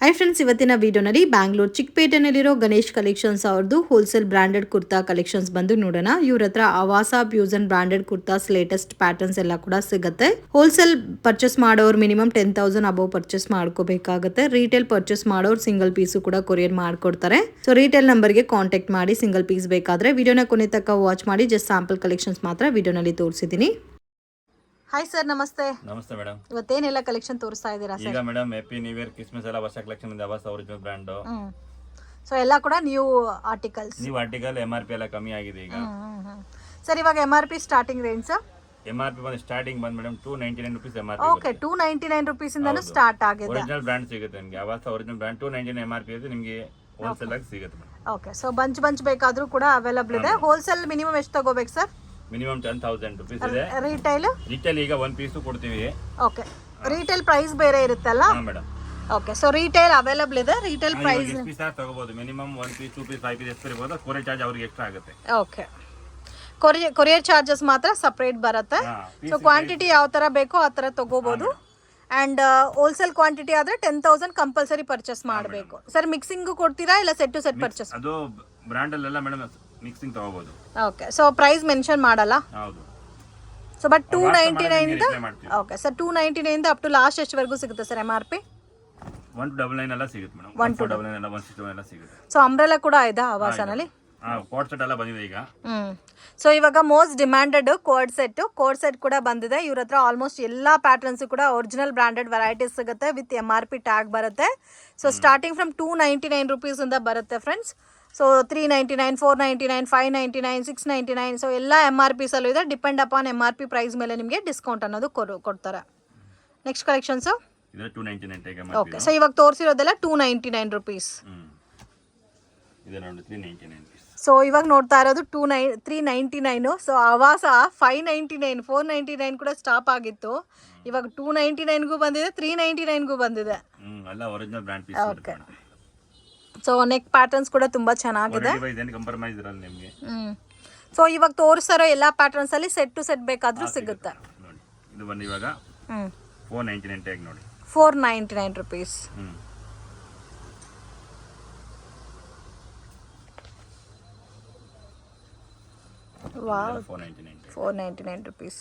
Hi friends, ಇವತ್ತಿನ ವಿಡಿಯೋನಲ್ಲಿ Bangalore ಚಿಕ್ಕಪೇಟೆನಲ್ಲಿರೋ Ganesh collections ಅವ್ರದ್ದು ಹೋಲ್ಸೇಲ್ ಬ್ರಾಂಡೆಡ್ ಕುರ್ತಾ ಕಲೆಕ್ಷನ್ಸ್ ಬಂದು ನೋಡೋಣ. ಇವ್ರ ಹತ್ರ ಆವಾಸ fusion branded kurtas latest patterns ಎಲ್ಲ ಕೂಡ ಸಿಗುತ್ತೆ. ಹೋಲ್ಸೇಲ್ ಪರ್ಚೇಸ್ ಮಾಡೋರು ಮಿನಿಮಮ್ 10,000 ಅಬೌವ್ ಪರ್ಚೇಸ್ ಮಾಡ್ಕೋಬೇಕಾಗುತ್ತೆ. ರೀಟೇಲ್ ಪರ್ಚೇಸ್ ಮಾಡೋರು ಸಿಂಗಲ್ ಪೀಸು ಕೂಡ ಕೊರಿಯರ್ ಮಾಡ್ಕೊಡ್ತಾರೆ. ಸೊ ರೀಟೇಲ್ ನಂಬರ್ಗೆ ಕಾಂಟ್ಯಾಕ್ಟ್ ಮಾಡಿ ಸಿಂಗಲ್ ಪೀಸ್ ಬೇಕಾದ್ರೆ ವಿಡಿಯೋನ ಕೊನೆ ತನಕ ವಾಚ್ ಮಾಡಿ. ಜಸ್ಟ್ ಸ್ಯಾಂಪಲ್ ಕಲೆಕ್ಷನ್ಸ್ ಮಾತ್ರ ವಿಡಿಯೋನಲ್ಲಿ ತೋರಿಸಿದ್ದೀನಿ. ಹಾಯ್ ಸರ್, ನಮಸ್ತೆ. ನಮಸ್ತೆ ಮೇಡಮ್. ಇವತ್ತೇನೆಲ್ಲ ಕಲೆಕ್ಷನ್ ತೋರಿಸ್ತಾ ಇದ್ದೀರಾ ಸರ್? ಈಗ madam happy new year Christmas ಎಲ್ಲ ಹೊಸ ಕಲೆಕ್ಷನ್ ಇದೆ. ಅವಸ ಒರಿಜಿನಲ್ ಬ್ರಾಂಡ್. ಸೊ ಎಲ್ಲ ಕೂಡ new articles. New article MRP ಎಲ್ಲ ಕಮ್ಮಿ ಆಗಿದೆ ಈಗ. ಸರ್ ಇವಾಗ MRP ಸ್ಟಾರ್ಟಿಂಗ್ ರೇಂಜ್ MRP ಬಂದು ಸ್ಟಾರ್ಟಿಂಗ್ ಬಂದು madam 299 rupees MRP. Okay, 299 rupees ಇಂದನೂ ಸ್ಟಾರ್ಟ್ ಆಗಿದೆ. ಒರಿಜಿನಲ್ ಬ್ರಾಂಡ್ ಸಿಗುತ್ತೆ ನಿಮಗೆ. ಅವಸ ಒರಿಜಿನಲ್ ಬ್ರಾಂಡ್ 299 MRP ಇದೆ ನಿಮಗೆ. ಹೋಲ್ಸೇಲ್ ಆಗಿ ಸಿಗುತ್ತೆ ಮೇಡಮ್. ಓಕೆ, ಸೊ ಬಂಚ್ ಬೇಕಾದ್ರೂ ಕೂಡ ಅವೈಲಬಲ್ ಇದೆ. ಹೋಲ್ಸೇಲ್ ಮಿನಿಮಮ್ ಎಷ್ಟು ತಗೋಬೇಕು ಸರ್? ಮಿನಿಮಮ್ 10,000 ರೂಪೀಸ್ ಇದೆ. ರಿಟೇಲ್ ಈಗ ಒಂದು ಪೀಸ್ ಕೊಡ್ತೀವಿ. ಓಕೆ, ರಿಟೇಲ್ ಪ್ರೈಸ್ ಬೇರೆ ಇರುತ್ತಲ್ಲ madam. Okay, so retail available ಇದೆ. ರಿಟೇಲ್ ಪ್ರೈಸ್ ಪೀಸ್ ತಗೋಬಹುದು. ಮಿನಿಮಮ್ 1 ಪೀಸ್ 2 ಪೀಸ್ 5 ಪೀಸ್ ಎಷ್ಟು ಇರಬಹುದು. ಕೊರಿಯರ್ ಚಾರ್ಜ್ ಅವರಿಗೆ ಎಕ್ಸ್ಟ್ರಾ ಆಗುತ್ತೆ. ಓಕೆ, ಕೊರಿಯರ್ ಚಾರ್ಜಸ್ ಮಾತ್ರ ಸಪರೇಟ್ ಬರುತ್ತೆ. ಸೊ ಕ್ವಾಂಟಿಟಿ ಯಾವ ತರ ಬೇಕೋ ಆ ತರ ತಗೋಬಹುದು. ಅಂಡ್ ಹೋಲ್ಸೇಲ್ ಕ್ವಾಂಟಿಟಿ ಆದ್ರೆ 10,000 ಕಂಪಲ್ಸರಿ ಪರ್ಚೇಸ್ ಮಾಡಬೇಕು. ಸರ್ ಮಿಕ್ಸಿಂಗ್ ಕೊಡ್ತೀರಾ ಇಲ್ಲ ಸೆಟ್ ಟು ಸೆಟ್ ಪರ್ಚೇಸ್? ಅದು ಬ್ರಾಂಡ್ ಅಲ್ಲೆಲ್ಲ ಮೇಡಮ್ ಮಿಕ್ಸಿಂಗ್ ತಗೋಬಹುದು. ಓಕೆ, ಸೊ ಪ್ರೈಸ್ ಮೆನ್ಷನ್ ಮಾಡಲ್ಲ. ಹೌದು. ಸೊ ಬಟ್ 299 ಇಂದ ಓಕೆ ಸರ್, 299 ಇಂದ ಅಪ್ ಟು ಲಾಸ್ಟ್ ಎಷ್ಟವರೆಗೂ ಸಿಗುತ್ತೆ ಸರ್ MRP? 199 ಎಲ್ಲ ಸಿಗುತ್ತೆ ಮೇಡಮ್. 199 ಎಲ್ಲ 161 ಎಲ್ಲ ಸಿಗುತ್ತೆ. ಸೊ ಅಂಬ್ರೆಲಾ ಕೂಡ ಇದೆ ಆವಾಸನಲ್ಲಿ. ಕೋಡ್ ಸೆಟ್ ಎಲ್ಲ ಬಂದಿದೆ ಈಗ. ಸೊ ಇವಾಗ ಮೋಸ್ಟ್ ಡಿಮ್ಯಾಂಡೆಡ್ ಕೋಡ್ ಸೆಟ್ ಕೂಡ ಬಂದಿದೆ. ಇವ್ರ ಹತ್ರ ಆಲ್ಮೋಸ್ಟ್ ಎಲ್ಲಾ ಪ್ಯಾಟರ್ನ್ಸ್ ಕೂಡ ಒರಿಜಿನಲ್ ಬ್ರಾಂಡೆಡ್ ವೆರೈಟೀಸ್ ಸಿಗುತ್ತೆ ವಿತ್ MRP ಟ್ಯಾಗ್ ಬರುತ್ತೆ. ಸೊ ಸ್ಟಾರ್ಟಿಂಗ್ ಫ್ರಮ್ 299 ರೂಪೀಸ್ ಇಂದ ಬರುತ್ತೆ ಫ್ರೆಂಡ್ಸ್. ಸೊ 399, 499, 599, 699 ಸೊ ಎಲ್ಲ MRPs ಅಲ್ಲೂ ಇದೆ. ಡಿಪೆಂಡ್ ಅಪಾನ್ MRP ಪ್ರೈಸ್ ಮೇಲೆ ನಿಮಗೆ ಡಿಸ್ಕೌಂಟ್ ಅನ್ನೋದು ಕೊಡ್ತಾರೆ. ನೆಕ್ಸ್ಟ್ ಕಲೆಕ್ಷನ್ಸ್ ಇದು 299 ಟೇಕ್ MRP. ಓಕೆ, ಸೊ ಇವಾಗ ತೋರಿಸಿರೋದೆಲ್ಲ 299 ರೂಪೀಸ್. ಇದು ನೋಡಿ 399. ಸೊ ಇವಾಗ ನೋಡ್ತಾ ಇರೋದು 399. ಸೊ ಆವಾಸ 599, 499 ಕೂಡ ಸ್ಟಾಪ್ ಆಗಿತ್ತು. ಇವಾಗ 299ಗೂ ಬಂದಿದೆ, 399ಗೂ ಬಂದಿದೆ. ಎಲ್ಲ original brand piece. Okay, so neck patterns ಕೂಡ ತುಂಬಾ ಚೆನ್ನಾಗಿದೆ. ಸೊ ಇವಾಗ ತೋರಿಸ್ತಾರೋ ಎಲ್ಲಾ ಪ್ಯಾಟರ್ನ್ಸ್ ಅಲ್ಲಿ ಸೆಟ್ ಟು ಸೆಟ್ ಬೇಕಾದ್ರೂ ಸಿಗುತ್ತೆ. ಇದು ಬಂದು ಇವಾಗ 499 ಟ್ಯಾಗ್ ನೋಡಿ. 499 ರೂಪೀಸ್. Wow, 499 rupees.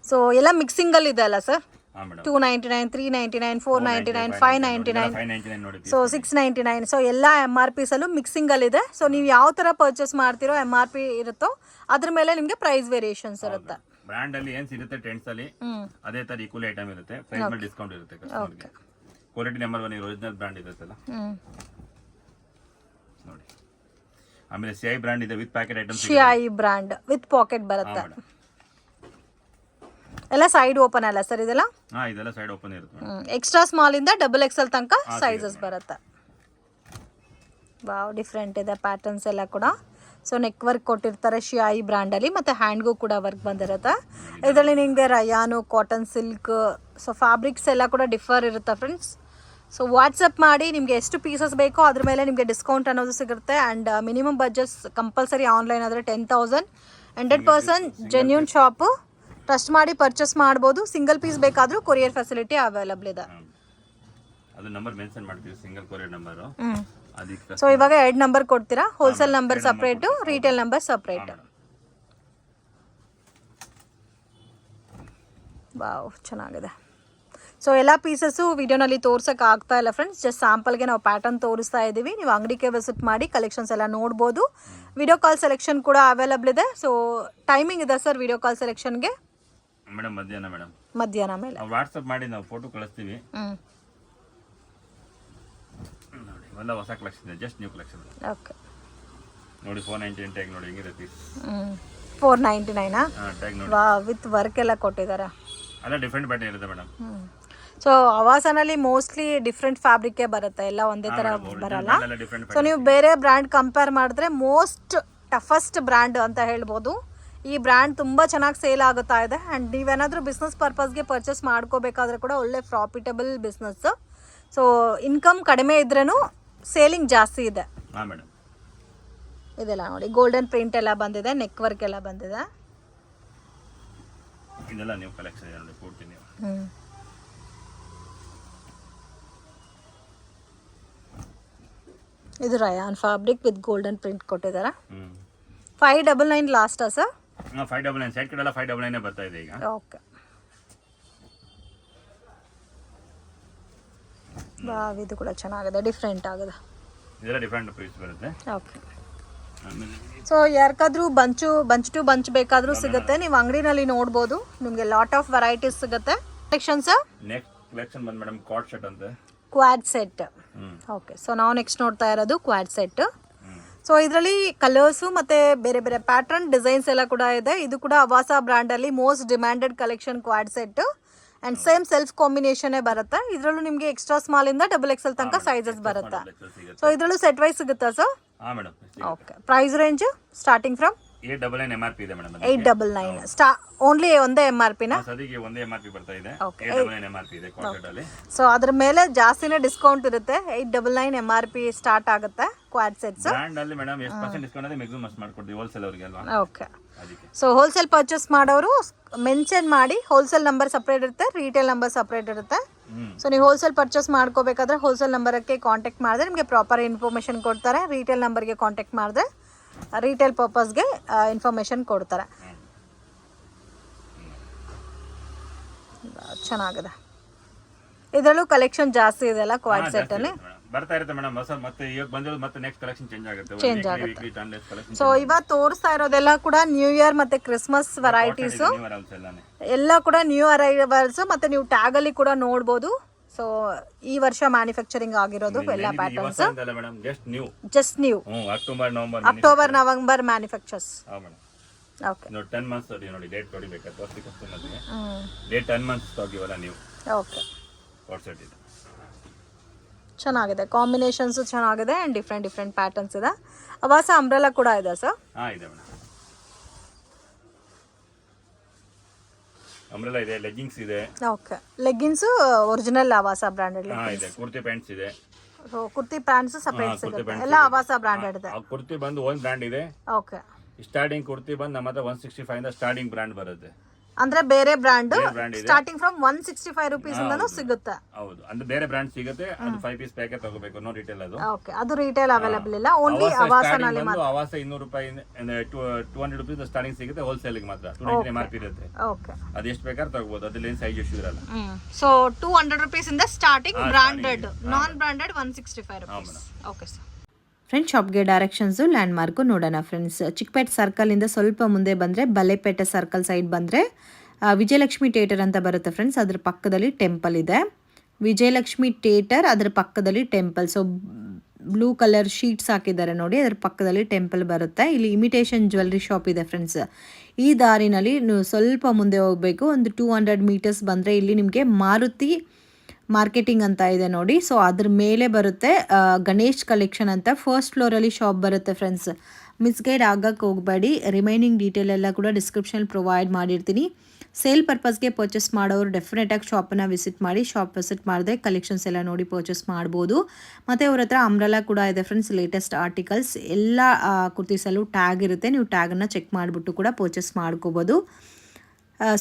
ಸೊ ಎಲ್ಲ ಮಿಕ್ಸಿಂಗ್ ಅಲ್ಲಿ ಇದೆ ಅಲ್ಲ ಸರ್? 299, 399, 499, 599, ಸೊ 699. ಸೊ ಎಲ್ಲ MRPs ಅಲ್ಲೂ ಮಿಕ್ಸಿಂಗ್ ಅಲ್ಲಿ ಇದೆ. ಸೊ ನೀವು ಯಾವ ತರ ಪರ್ಚೇಸ್ ಮಾಡ್ತಿರೋ MRP ಇರುತ್ತೋ ಅದ್ರ ಮೇಲೆ ನಿಮಗೆ ಪ್ರೈಸ್ ವೇರಿಯೇಷನ್ಸ್ ಇರುತ್ತೆ. ಬ್ರಾಂಡ್ ಅಲ್ಲಿ ಏನ್ ಸಿಗುತ್ತೆ ಟ್ರೆಂಡ್ಸ್ ಅಲ್ಲಿ ಅದೇ ತರ ಈಕ್ವಲ್ ಐಟಮ್ ಇರುತ್ತೆ. ಪ್ರೈಸ್ ಮೇಲೆ ಡಿಸ್ಕೌಂಟ್ ಇರುತ್ತೆ ಕಸ್ಟಮರ್ಗೆ. ಕ್ವಾಲಿಟಿ ನಂಬರ್ 1 ಒರಿಜಿನಲ್ ಬ್ರಾಂಡ್ ಇರುತ್ತಲ್ಲ ನೋಡಿ. ಆಮೇಲೆ CI ಬ್ರಾಂಡ್ ಇದೆ with packet items. CI brand with packet ಬರುತ್ತೆ. ಎಲ್ಲ ಸೈಡ್ ಓಪನ್ ಅಲ್ಲ ಸರ್ ಇದೆಲ್ಲ? ಇದೆಲ್ಲ ಸೈಡ್ ಓಪನ್ ಇರುತ್ತೆ. ಎಕ್ಸ್ಟ್ರಾ ಸ್ಮಾಲ್ ಇಂದ XXL ತನಕ ಸೈಜಸ್ ಬರುತ್ತೆ. ವಾವ್, ಡಿಫ್ರೆಂಟ್ ಇದೆ ಪ್ಯಾಟರ್ನ್ಸ್ ಎಲ್ಲ ಕೂಡ. ಸೊ ನೆಕ್ ವರ್ಕ್ ಕೊಟ್ಟಿರ್ತಾರೆ CI ಬ್ರ್ಯಾಂಡ್ ಅಲ್ಲಿ, ಮತ್ತೆ ಹ್ಯಾಂಡ್ಗೂ ಕೂಡ ವರ್ಕ್ ಬಂದಿರುತ್ತೆ. ಇದರಲ್ಲಿ ನಿಮಗೆ ರಯಾನು, ಕಾಟನ್, ಸಿಲ್ಕ್, ಸೊ ಫ್ಯಾಬ್ರಿಕ್ಸ್ ಎಲ್ಲ ಕೂಡ ಡಿಫರ್ ಇರುತ್ತೆ ಫ್ರೆಂಡ್ಸ್. ಸೊ ವಾಟ್ಸಪ್ ಮಾಡಿ ನಿಮಗೆ ಎಷ್ಟು ಪೀಸಸ್ ಬೇಕೋ ಅದ್ರ ಮೇಲೆ ನಿಮಗೆ ಡಿಸ್ಕೌಂಟ್ ಅನ್ನೋದು ಸಿಗುತ್ತೆ. And minimum budget compulsory online ಆದರೆ 10,000. 100% ಜೆನ್ಯೂನ್ ಶಾಪು, ಟ್ರಸ್ಟ್ ಮಾಡಿ ಪರ್ಚೇಸ್ ಮಾಡ್ಬೋದು. ಸಿಂಗಲ್ ಪೀಸ್ ಬೇಕಾದರೂ ಕೊರಿಯರ್ ಫೆಸಿಲಿಟಿ ಅವೈಲಬಲ್ ಇದೆ. ಅದು ನಂಬರ್ ಮೆನ್ಷನ್ ಮಾಡ್ತೀವಿ, ಸಿಂಗಲ್ ಕೊರಿಯರ್ ನಂಬರ್. ಸೊ ಇವಾಗ 2 ನಂಬರ್ ಕೊಡ್ತೀರಾ, wholesale number separate, retail number separate. Wow, ಚೆನ್ನಾಗಿದೆ. ಸೊ ಎಲ್ಲ ಪೀಸಸ್ಸು ವಿಡಿಯೋನಲ್ಲಿ ತೋರ್ಸೋಕೆ ಆಗ್ತಾ ಇಲ್ಲ ಫ್ರೆಂಡ್ಸ್. ಜಸ್ಟ್ ಸ್ಯಾಂಪಲ್ಗೆ ನಾವು ಪ್ಯಾಟರ್ನ್ ತೋರಿಸ್ತಾ ಇದ್ದೀವಿ. ನೀವು ಅಂಗಡಿಗೆ ವಿಸಿಟ್ ಮಾಡಿ ಕಲೆಕ್ಷನ್ಸ್ ಎಲ್ಲ ನೋಡ್ಬೋದು. ವಿಡಿಯೋ ಕಾಲ್ ಸೆಲೆಕ್ಷನ್ ಕೂಡ ಅವೈಲಬಲ್ ಇದೆ. ಸೊ ಟೈಮಿಂಗ್ ಇದೆ ಸರ್ ವಿಡಿಯೋ ಕಾಲ್ ಸೆಲೆಕ್ಷನ್ಗೆ? ಮೇಡಮ್ ಮಧ್ಯಾಹ್ನ ಮೇಲೆ ವಾಟ್ಸಪ್ ಮಾಡಿ ನಾವು ಫೋಟೋ ಕಳಿಸ್ತೀವಿ. ನೋಡಿ ಎಲ್ಲ ಹೊಸ ಕಲೆಕ್ಷನ್ ಇದೆ, ಜಸ್ಟ್ ನ್ಯೂ ಕಲೆಕ್ಷನ್. ಓಕೆ ನೋಡಿ 499 ಟ್ಯಾಗ್ ನೋಡಿ ಹೆಂಗಿರುತ್ತೆ. 499 ಟ್ಯಾಗ್ ನೋಡಿ. ವಾವ್, ವಿತ್ ವರ್ಕ್ ಎಲ್ಲ ಕೊಟ್ಟಿದ್ದಾರೆ. ಎಲ್ಲ ಡಿಫರೆಂಟ್ ಪ್ಯಾಟರ್ನ್ ಇರುತ್ತೆ ಮೇಡಮ್. ಸೊ ಆವಾಸನಲ್ಲಿ ಮೋಸ್ಟ್ಲಿ ಡಿಫ್ರೆಂಟ್ ಫ್ಯಾಬ್ರಿಕ್ಕೇ ಬರುತ್ತೆ, ಎಲ್ಲ ಒಂದೇ ಥರ ಬರಲ್ಲ. ಸೊ ನೀವು ಬೇರೆ ಬ್ರ್ಯಾಂಡ್ ಕಂಪೇರ್ ಮಾಡಿದ್ರೆ ಮೋಸ್ಟ್ ಟಫಸ್ಟ್ ಬ್ರ್ಯಾಂಡ್ ಅಂತ ಹೇಳ್ಬೋದು. ಈ ಬ್ರ್ಯಾಂಡ್ ತುಂಬ ಚೆನ್ನಾಗಿ ಸೇಲ್ ಆಗುತ್ತಾ ಇದೆ. ಆ್ಯಂಡ್ ನೀವೇನಾದರೂ ಬಿಸ್ನೆಸ್ ಪರ್ಪಸ್ಗೆ ಪರ್ಚೇಸ್ ಮಾಡ್ಕೋಬೇಕಾದ್ರೆ ಕೂಡ ಒಳ್ಳೆ ಪ್ರಾಫಿಟಬಲ್ ಬಿಸ್ನೆಸ್. ಸೊ ಇನ್ಕಮ್ ಕಡಿಮೆ ಇದ್ರೂ ಸೇಲಿಂಗ್ ಜಾಸ್ತಿ ಇದೆ. ಇದೆಲ್ಲ ನೋಡಿ ಗೋಲ್ಡನ್ ಪ್ರಿಂಟ್ ಎಲ್ಲ ಬಂದಿದೆ, ನೆಕ್ ವರ್ಕ್ ಎಲ್ಲ ಬಂದಿದೆ. ಇದೆಲ್ಲ ನ್ಯೂ ಕಲೆಕ್ಷನ್ ಇದೆ ನೋಡಿ, ಪೂರ್ತಿ ನೀವು. ಇದು Riyan fabric with golden print ಕೊಟ್ಟಿದ್ದಾರೆ. ಹ್ಞೂ 599 ಲಾಸ್ಟಾ ಸರ್? 599 ಸೈಡ್ ಕಡೆ ಎಲ್ಲ 599 ಬರ್ತಾ ಇದೆ ಈಗ. ಓಕೆ. ಇದು ಕೂಡ ಚೆನ್ನಾಗಿದೆ, ಡಿಫ್ರೆಂಟ್ ಆಗಿದೆ. ಇದೆಲ್ಲ ಡಿಫ್ರೆಂಟ್ ಪೀಸ್ ಬರುತ್ತೆ. ಓಕೆ. ಸೊ ಯಾರಿಗಾದ್ರೂ ಬಂಚ್ ಟು ಬಂಚ್ ಬೇಕಾದರೂ ಸಿಗುತ್ತೆ, ನೀವು ಅಂಗಡಿನಲ್ಲಿ ನೋಡ್ಬೋದು. ನಿಮಗೆ ಲಾಟ್ ಆಫ್ ವೆರೈಟೀಸ್ ಸಿಗುತ್ತೆ. ಕಲೆಕ್ಷನ್ಸ್ ನೆಕ್ಸ್ಟ್ ಕಲೆಕ್ಷನ್ ಬಂದು ಮೇಡಮ್ ಕ್ವಾಡ್ ಸೆಟ್ ಅಂತ, ಕ್ವಾಡ್ ಸೆಟ್. ಓಕೆ. ಸೊ ನಾವು ನೆಕ್ಸ್ಟ್ ನೋಡ್ತಾ ಇರೋದು ಕ್ವಾಡ್ ಸೆಟ್. ಸೊ ಇದರಲ್ಲಿ ಕಲರ್ಸು ಮತ್ತು ಬೇರೆ ಬೇರೆ ಪ್ಯಾಟರ್ನ್ ಡಿಸೈನ್ಸ್ ಎಲ್ಲ ಕೂಡ ಇದೆ. ಇದು ಕೂಡ ಅವಾಸಾ ಬ್ರ್ಯಾಂಡಲ್ಲಿ most demanded collection quad set. And same self ಕಾಂಬಿನೇಷನ್ನೇ ಬರುತ್ತೆ. ಇದರಲ್ಲೂ ನಿಮಗೆ ಎಕ್ಸ್ಟ್ರಾ ಸ್ಮಾಲಿಂದ XXL ತನಕ ಸೈಜಸ್ ಬರುತ್ತೆ. ಸೊ ಇದರಲ್ಲೂ ಸೆಟ್ ವೈಸ್ ಸಿಗುತ್ತಾ ಸರ್? ಹಾಂ madam. Okay. Price range starting from 899 MRP ಇದೆ ಮೇಡಮ್. 899 ಓನ್ಲಿ ಒಂದೇ MRP ನ? ಸದ್ಯಕ್ಕೆ ಒಂದೇ MRP ಬರ್ತಾ ಇದೆ. 899 MRP ಇದೆ ಕ್ವಾಡ್ ಸೆಟ್ ಅಲ್ಲಿ. ಸೊ ಅದ್ರ ಮೇಲೆ ಜಾಸ್ತಿನೇ ಡಿಸ್ಕೌಂಟ್ ಇರುತ್ತೆ. 899 MRP ಸ್ಟಾರ್ಟ್ ಆಗುತ್ತೆ ಕ್ವಾಡ್ ಸೆಟ್ಸ್. ಬ್ರ್ಯಾಂಡ್ ಅಲ್ಲಿ ಮೇಡಮ್ ಎಷ್ಟು ಪರ್ಸೆಂಟ್ ಡಿಸ್ಕೌಂಟ್ ಇದೆ ಮ್ಯಾಕ್ಸಿಮಮ್ ಅಷ್ಟು ಮಾಡ್ಕೊಡ್ತೀವಿ ಹೋಲ್ಸೇಲ್ ಅವರಿಗೆ ಅಲ್ವಾ. ಓಕೆ. ಸೊ ಹೋಲ್ಸೇಲ್ ಪರ್ಚೇಸ್ ಮಾಡೋರು ಮೆನ್ಷನ್ ಮಾಡಿ, ಹೋಲ್ಸೇಲ್ ನಂಬರ್ ಸಪ್ರೇಟ್ ಇರುತ್ತೆ, ರೀಟೇಲ್ ನಂಬರ್ ಸಪ್ರೇಟ್ ಇರುತ್ತೆ. ಸೊ ನೀವು ಹೋಲ್ಸೇಲ್ ಪರ್ಚೇಸ್ ಮಾಡ್ಕೋಬೇಕಾದ್ರೆ ಹೋಲ್ಸೇಲ್ ನಂಬರ್ಗೆ ಕಾಂಟ್ಯಾಕ್ಟ್ ಮಾಡಿದ್ರೆ ನಿಮಗೆ ಪ್ರಾಪರ್ ಇನ್ಫಾರ್ಮೇಷನ್ ಕೊಡ್ತಾರೆ. ರೀಟೇಲ್ ನಂಬರ್ಗೆ ಕಾಂಟ್ಯಾಕ್ಟ್ ಮಾಡಿದ್ರೆ ರೀಟೇಲ್ ಪರ್ಪಸ್ಗೆ ಇನ್ಫಾರ್ಮೇಷನ್ ಕೊಡ್ತಾರೆ. ಚೆನ್ನಾಗಿದೆ. ಇದರಲ್ಲೂ ಕಲೆಕ್ಷನ್ ಜಾಸ್ತಿ ಇದೆ ಅಲ್ಲ ಕ್ವಾಡ್ ಸೆಟ್ ಅಲ್ಲಿ? ಬರ್ತಾ ಇರುತ್ತೆ ಮೇಡಮ್. ಮತ್ತೆ ಈಗ ಬಂದಿರೋದು ಮತ್ತೆ ನೆಕ್ಸ್ಟ್ ಕಲೆಕ್ಷನ್ ಚೇಂಜ್ ಆಗುತ್ತೆ. ಸೊ ಇವತ್ತು ತೋರಿಸ್ತಾ ಇರೋದೆಲ್ಲ ಕೂಡ ನ್ಯೂ ಇಯರ್ ಮತ್ತೆ ಕ್ರಿಸ್ಮಸ್ ವೆರೈಟೀಸ್ ಎಲ್ಲ ಕೂಡ ನ್ಯೂ ಅರೈವಲ್ಸ್. ಮತ್ತೆ ನೀವು ಟ್ಯಾಗ್ ಅಲ್ಲಿ ಕೂಡ ನೋಡಬಹುದು. ಸೊ ಈ ವರ್ಷ ಮ್ಯಾನುಫ್ಯಾಕ್ಚರಿಂಗ್ ಆಗಿರೋದು ಎಲ್ಲ patterns just new October November manufacturers. Okay. 10 months ನೋಡಿ ಡೇಟ್ ಕೊಡಿಬೇಕು ತೋರಿಸಿ ಕಸ್ಟಮರ್ಗೆ. ಡೇಟ್ 10 ಮಂತ್ಸ್ ಆಗಿವಲ್ಲ ನೀವು. ಓಕೆ. ವಾಟ್ಸ್ಆಪ್ ಇದೆ. ಚೆನ್ನಾಗಿದೆ, ಕಾಂಬಿನೇಷನ್ಸ್ ಚೆನ್ನಾಗಿದೆ ಆ್ಯಂಡ್ ಡಿಫ್ರೆಂಟ್ ಪ್ಯಾಟರ್ನ್ಸ್ ಇದೆ. ಅವಾಸಾ ಅಂಬ್ರೆಲಾ ಕೂಡ ಇದೆ ಸರ್? ಹಾಂ ಇದೆ ಮೇಡಮ್. ಅಂಬ್ರೆಲಾ ಇದೆ, ಲೆಗ್ಗಿಂಗ್ಸ್ ಇದೆ. Okay. Leggings original Avaasa branded ಇದೆ. ಕುರ್ತಿ ಪ್ಯಾಂಟ್ಸ್ ಇದೆ. ಸೊ ಕುರ್ತಿ ಪ್ಯಾಂಟ್ಸ್ ಸಪರೇಟ್ ಸಿಗುತ್ತೆ, ಎಲ್ಲ ಅವಾಸಾ ಬ್ರಾಂಡೆಡ್ ಇದೆ. ಕುರ್ತಿ ಬಂದು ಒಂದು ಬ್ರಾಂಡ್ ಇದೆ. ಓಕೆ. ಸ್ಟಾರ್ಟಿಂಗ್ ಕುರ್ತಿ ಬಂದು ನಮ್ಮ ಹತ್ರ 165 ಇಂದ ಸ್ಟಾರ್ಟಿಂಗ್ ಬ್ರಾಂಡ್ ಬರುತ್ತೆ. ಅಂದ್ರೆ ಬೇರೆ ಬ್ರಾಂಡ್ ಸ್ಟಾರ್ಟಿಂಗ್ ಫ್ರಮ್ 165 ರೂಪೀಸ್ ಇಂದನೂ ಸಿಗುತ್ತೆ. ಹೌದು, ಅಂದ್ರೆ ಬೇರೆ ಬ್ರಾಂಡ್ ಸಿಗುತ್ತೆ. ಅದು 5 ಪೀಸ್ ಪ್ಯಾಕೆಟ್ ತಗೋಬೇಕು, ನೋ ರಿಟೇಲ್ ಅದು. ಓಕೆ. ಅದು ರಿಟೇಲ್ ಅವೈಲೇಬಲ್ ಇಲ್ಲ, ಓನ್ಲಿ ಅವಾಸಾನಲ್ಲಿ ಮಾತ್ರ. ಅವಾಸಾ 200 ರೂಪಾಯಿ 200 ರೂಪೀಸ್ ಸ್ಟಾರ್ಟಿಂಗ್ ಸಿಗುತ್ತೆ, ಹೋಲ್ಸೇಲ್ ಗೆ ಮಾತ್ರ 290 MRP ಇರುತ್ತೆ. ಓಕೆ. ಅದು ಎಷ್ಟು ಬೇಕಾದ್ರೆ ತಗೋಬಹುದು, ಅದ್ರಲ್ಲಿ ಏನು ಸೈಜ್ ಇಶ್ಯೂ ಇರಲ್ಲ. ಸೊ 200 ರೂಪೀಸ್ ಇಂದ starting, branded non branded 165 rupees. Okay sir. Friends ಶಾಪ್ಗೆ ಡೈರೆಕ್ಷನ್ಸು ಲ್ಯಾಂಡ್ಮಾರ್ಕು ನೋಡೋಣ ಫ್ರೆಂಡ್ಸ್. ಚಿಕ್ಕಪೇಟೆ ಸರ್ಕಲಿಂದ ಸ್ವಲ್ಪ ಮುಂದೆ ಬಂದರೆ ಬಲೆಪೇಟೆ ಸರ್ಕಲ್ ಸೈಡ್ ಬಂದರೆ ವಿಜಯಲಕ್ಷ್ಮಿ ಥಿಯೇಟರ್ ಅಂತ ಬರುತ್ತೆ ಫ್ರೆಂಡ್ಸ್. ಅದ್ರ ಪಕ್ಕದಲ್ಲಿ ಟೆಂಪಲ್ ಇದೆ. ವಿಜಯಲಕ್ಷ್ಮಿ ಥಿಯೇಟರ್ ಅದರ ಪಕ್ಕದಲ್ಲಿ temple. So blue colour sheets ಹಾಕಿದ್ದಾರೆ ನೋಡಿ, ಅದರ ಪಕ್ಕದಲ್ಲಿ ಟೆಂಪಲ್ ಬರುತ್ತೆ. ಇಲ್ಲಿ ಇಮಿಟೇಷನ್ ಜ್ಯುವೆಲ್ರಿ ಶಾಪ್ ಇದೆ ಫ್ರೆಂಡ್ಸ್. ಈ ದಾರಿನಲ್ಲಿ ನೀವು ಸ್ವಲ್ಪ ಮುಂದೆ ಹೋಗಬೇಕು, ಒಂದು 200 ಮೀಟರ್ಸ್ ಬಂದರೆ ಇಲ್ಲಿ ನಿಮಗೆ ಮಾರುತಿ ಮಾರ್ಕೆಟಿಂಗ್ ಅಂತ ಇದೆ ನೋಡಿ. ಸೊ ಅದ್ರ ಮೇಲೆ ಬರುತ್ತೆ ಗಣೇಶ್ ಕಲೆಕ್ಷನ್ ಅಂತ. ಫಸ್ಟ್ ಫ್ಲೋರಲ್ಲಿ ಶಾಪ್ ಬರುತ್ತೆ ಫ್ರೆಂಡ್ಸ್. ಮಿಸ್ಗೈಡ್ ಆಗಕ್ಕೆ ಹೋಗಬೇಡಿ. ರಿಮೈನಿಂಗ್ ಡೀಟೇಲ್ ಎಲ್ಲ ಕೂಡ ಡಿಸ್ಕ್ರಿಪ್ಷನಲ್ಲಿ ಪ್ರೊವೈಡ್ ಮಾಡಿರ್ತೀನಿ. ಸೇಲ್ ಪರ್ಪಸ್ಗೆ ಪರ್ಚೇಸ್ ಮಾಡೋರು ಡೆಫಿನೆಟಾಗಿ ಶಾಪನ್ನು ವಿಸಿಟ್ ಮಾಡಿ. ಶಾಪ್ ವಿಸಿಟ್ ಮಾಡಿದ್ರೆ ಕಲೆಕ್ಷನ್ಸ್ ಎಲ್ಲ ನೋಡಿ ಪರ್ಚೇಸ್ ಮಾಡ್ಬೋದು. ಮತ್ತು ಅವ್ರ ಹತ್ರ ಅಂಬ್ರೆಲಾ ಕೂಡ ಇದೆ ಫ್ರೆಂಡ್ಸ್. ಲೇಟೆಸ್ಟ್ ಆರ್ಟಿಕಲ್ಸ್ ಎಲ್ಲ ಕುರ್ತೀಸಲ್ಲೂ ಟ್ಯಾಗ್ ಇರುತ್ತೆ, ನೀವು ಟ್ಯಾಗನ್ನು ಚೆಕ್ ಮಾಡಿಬಿಟ್ಟು ಕೂಡ ಪರ್ಚೇಸ್ ಮಾಡ್ಕೋಬೋದು.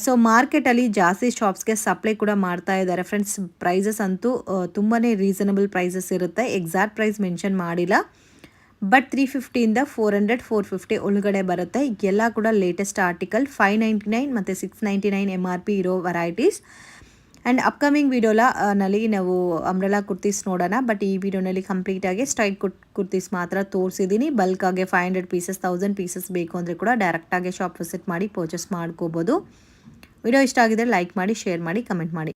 ಸೊ ಮಾರ್ಕೆಟಲ್ಲಿ ಜಾಸ್ತಿ ಶಾಪ್ಸ್ಗೆ ಸಪ್ಲೈ ಕೂಡ ಮಾಡ್ತಾ ಇದ್ದಾರೆ ಫ್ರೆಂಡ್ಸ್. ಪ್ರೈಸಸ್ ಅಂತೂ ತುಂಬಾ ರೀಸನಬಲ್ ಪ್ರೈಸಸ್ ಇರುತ್ತೆ. ಎಕ್ಸಾಕ್ಟ್ ಪ್ರೈಸ್ ಮೆನ್ಷನ್ ಮಾಡಿಲ್ಲ, ಬಟ್ 350ಇಂದ 400 450 ಒಳಗಡೆ ಬರುತ್ತೆ. ಎಲ್ಲ ಕೂಡ ಲೇಟೆಸ್ಟ್ ಆರ್ಟಿಕಲ್ 599 ಮತ್ತು 699 MRP ಇರೋ ವೆರೈಟೀಸ್. ಆ್ಯಂಡ್ ಅಪ್ಕಮಿಂಗ್ ವಿಡಿಯೋನಲ್ಲಿ ನಾವು ಅಂಬ್ರೆಲಾ ಕುರ್ತೀಸ್ ನೋಡೋಣ. ಬಟ್ ಈ ವಿಡಿಯೋನಲ್ಲಿ ಕಂಪ್ಲೀಟಾಗಿ ಸ್ಟ್ರೈಟ್ ಕುರ್ತೀಸ್ ಮಾತ್ರ ತೋರಿಸಿದ್ದೀನಿ. ಬಲ್ಕಾಗೆ 500 ಪೀಸಸ್ 1000 ಪೀಸಸ್ ಬೇಕು ಅಂದರೆ ಕೂಡ ಡೈರೆಕ್ಟಾಗಿ ಶಾಪ್ ವಿಸಿಟ್ ಮಾಡಿ ಪರ್ಚೇಸ್ ಮಾಡ್ಕೋಬೋದು. ವಿಡಿಯೋ ಇಷ್ಟ ಆಗಿದ್ರೆ ಲೈಕ್ ಮಾಡಿ, ಶೇರ್ ಮಾಡಿ, ಕಮೆಂಟ್ ಮಾಡಿ.